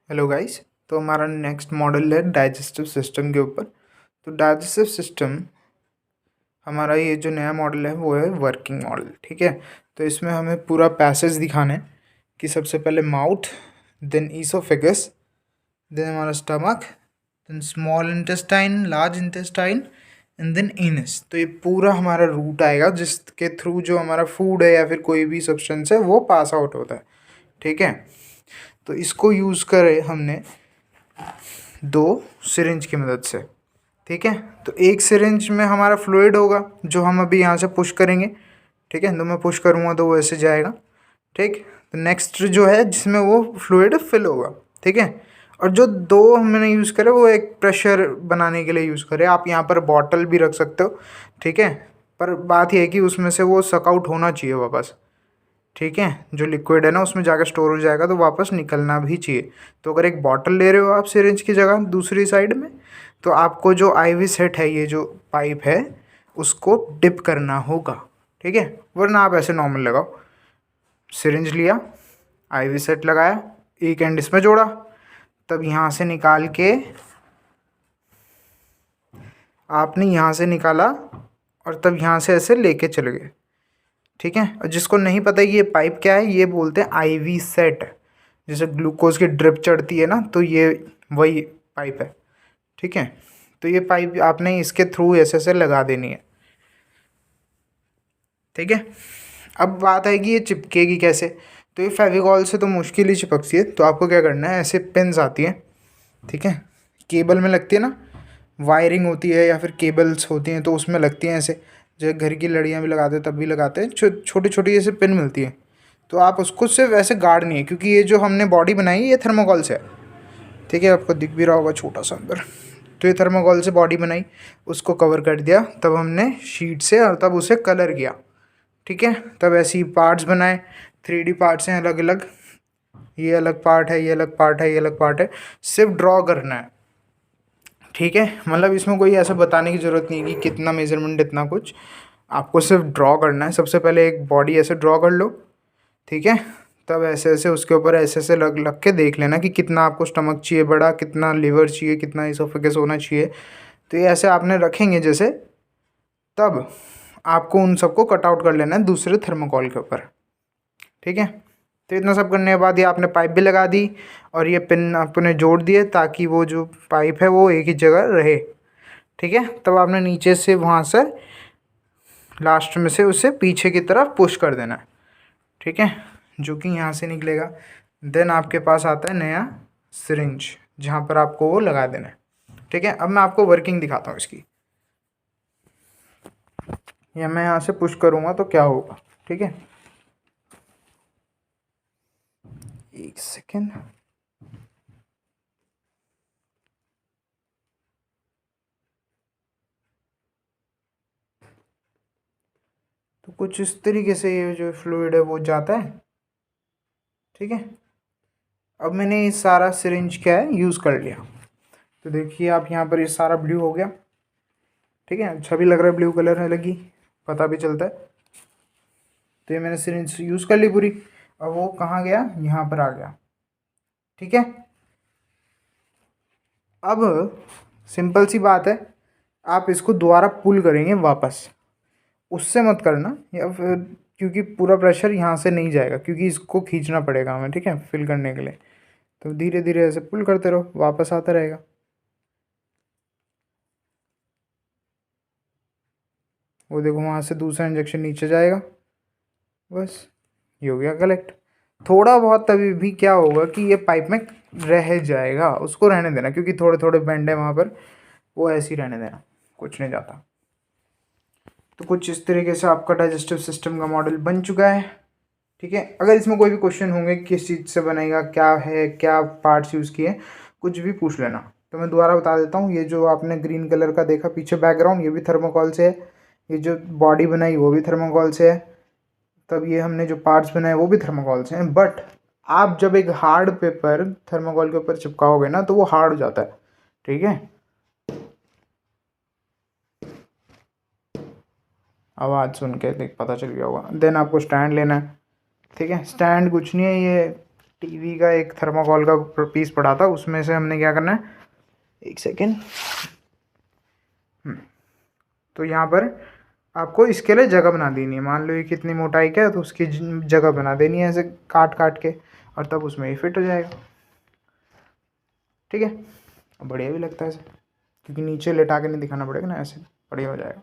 Hello guys. तो हमारा next model है डाइजेस्टिव सिस्टम के ऊपर। तो डाइजेस्टिव सिस्टम हमारा ये जो नया मॉडल है वो है वर्किंग मॉडल। ठीक है। तो इसमें हमें पूरा पैसेज दिखाना है कि सबसे पहले माउथ, देन ईसोफेगस, देन हमारा stomach, then small intestine, large intestine and then anus. तो ये पूरा हमारा रूट आएगा जिसके थ्रू जो हमारा फूड है या फिर कोई भी सब्सटेंस है वो पास आउट होता है। ठीक है। तो इसको यूज़ करे हमने दो सिरिंज की मदद से। ठीक है। तो एक सिरिंज में हमारा फ्लूइड होगा जो हम अभी यहाँ से पुश करेंगे। ठीक है। तो मैं पुश करूँगा तो वो ऐसे जाएगा। ठीक। तो नेक्स्ट जो है जिसमें वो फ्लूइड फिल होगा। ठीक है। और जो दो हमने यूज़ करे वो एक प्रेशर बनाने के लिए यूज़ करे। आप यहाँ पर बॉटल भी रख सकते हो। ठीक है। पर बात यह है कि उसमें से वो सकआउट होना चाहिए वापस। ठीक है। जो लिक्विड है ना उसमें जाकर स्टोर हो जाएगा तो वापस निकलना भी चाहिए। तो अगर एक बॉटल ले रहे हो आप सिरिंज की जगह दूसरी साइड में, तो आपको जो आईवी सेट है, ये जो पाइप है, उसको डिप करना होगा। ठीक है। वरना आप ऐसे नॉर्मल लगाओ। सिरिंज लिया, आईवी सेट लगाया, एक एंड इसमें जोड़ा, तब यहाँ से निकाल के आपने यहाँ से निकाला और तब यहाँ से ऐसे लेके चले गए। ठीक है। और जिसको नहीं पता ये पाइप क्या है, ये बोलते हैं आईवी सेट। जैसे ग्लूकोज की ड्रिप चढ़ती है ना, तो ये वही पाइप है। ठीक है। तो ये पाइप आपने इसके थ्रू ऐसे ऐसे लगा देनी है। ठीक है। अब बात है कि ये चिपकेगी कैसे। तो ये फेविकॉल से तो मुश्किल ही चिपकती है। तो आपको क्या करना है, ऐसे पिन्स आती हैं। ठीक है। केबल में लगती है ना, वायरिंग होती है या फिर केबल्स होती हैं तो उसमें लगती हैं ऐसे। जो घर की लड़ियाँ भी लगाते हैं तब भी लगाते हैं, छोटी छोटी ऐसे पिन मिलती है। तो आप उसको सिर्फ ऐसे गाड़नी है क्योंकि ये जो हमने बॉडी बनाई है ये थर्मोकॉल से है। ठीक है। आपको दिख भी रहा होगा छोटा सा अंदर। तो ये थर्मोकॉल से बॉडी बनाई, उसको कवर कर दिया, तब हमने शीट से, और तब उसे कलर किया। ठीक है। तब ऐसे ही पार्ट्स बनाए। 3D पार्ट्स हैं अलग अलग। ये अलग पार्ट है, ये अलग पार्ट है, ये अलग पार्ट है। सिर्फ ड्रॉ करना है। ठीक है। मतलब इसमें कोई ऐसा बताने की ज़रूरत नहीं है कि कितना मेजरमेंट इतना कुछ। आपको सिर्फ ड्रॉ करना है। सबसे पहले एक बॉडी ऐसे ड्रॉ कर लो। ठीक है। तब ऐसे ऐसे उसके ऊपर ऐसे ऐसे लग लग के देख लेना कि कितना आपको स्टमक चाहिए बड़ा, कितना लीवर चाहिए, कितना इसोफेगस होना चाहिए। तो ये ऐसे आपने रखेंगे जैसे, तब आपको उन सबको कट आउट कर लेना है दूसरे थर्मोकॉल के ऊपर। ठीक है। तो इतना सब करने के बाद ये आपने पाइप भी लगा दी और ये पिन आपने जोड़ दिए ताकि वो जो पाइप है वो एक ही जगह रहे। ठीक है। तब आपने नीचे से वहाँ से लास्ट में से उसे पीछे की तरफ पुश कर देना है। ठीक है। जो कि यहाँ से निकलेगा। देन आपके पास आता है नया सिरिंज जहाँ पर आपको वो लगा देना है। ठीक है। अब मैं आपको वर्किंग दिखाता हूँ इसकी। या मैं यहाँ से पुश करूँगा तो क्या होगा। ठीक है। एक सेकेंड। तो कुछ इस तरीके से ये जो फ्लूइड है वो जाता है। ठीक है। अब मैंने ये सारा सिरिंज क्या है यूज़ कर लिया। तो देखिए आप यहाँ पर ये सारा ब्लू हो गया। ठीक है। अच्छा भी लग रहा है, ब्लू कलर है लगी, पता भी चलता है। तो ये मैंने सिरिंज यूज़ कर ली पूरी। अब वो कहाँ गया, यहाँ पर आ गया। ठीक है। अब सिंपल सी बात है, आप इसको दोबारा पुल करेंगे वापस। उससे मत करना, या फिर क्योंकि पूरा प्रेशर यहाँ से नहीं जाएगा, क्योंकि इसको खींचना पड़ेगा हमें। ठीक है। फिल करने के लिए तो धीरे धीरे ऐसे पुल करते रहो, वापस आता रहेगा। वो देखो वहाँ से दूसरा इंजेक्शन नीचे जाएगा, बस ये हो गया कलेक्ट। थोड़ा बहुत तभी भी क्या होगा कि ये पाइप में रह जाएगा, उसको रहने देना, क्योंकि थोड़े थोड़े बेंड है वहाँ पर, वो ऐसे ही रहने देना, कुछ नहीं जाता। तो कुछ इस तरीके से आपका डाइजेस्टिव सिस्टम का मॉडल बन चुका है। ठीक है। अगर इसमें कोई भी क्वेश्चन होंगे किस चीज़ से बनेगा, क्या है, क्या पार्ट्स यूज़ किए, कुछ भी पूछ लेना। तो मैं दोबारा बता देता हूँ, ये जो आपने ग्रीन कलर का देखा पीछे बैकग्राउंड, ये भी थर्मोकॉल से है। ये जो बॉडी बनाई वो भी थर्मोकॉल से है। तब ये हमने जो पार्ट्स बनाए वो भी थर्मोकॉल से हैं। बट आप जब एक हार्ड पेपर थर्मोकॉल के ऊपर चिपकाओगे ना तो वो हार्ड हो जाता है। ठीक है। आवाज़ सुन के देख पता चल गया होगा। देन आपको स्टैंड लेना है। ठीक है। स्टैंड कुछ नहीं है, ये टीवी का एक थर्माकोल का पीस पड़ा था, उसमें से हमने क्या करना है, एक सेकेंड। तो यहाँ पर आपको इसके लिए जगह बना देनी है। मान लो ये कितनी मोटाई का है, तो उसकी जगह बना देनी है ऐसे काट काट के, और तब उसमें ये फिट हो जाएगा। ठीक है, बढ़िया भी लगता है ऐसे, क्योंकि नीचे लेटा के नहीं दिखाना पड़ेगा ना, ऐसे बढ़िया हो जाएगा।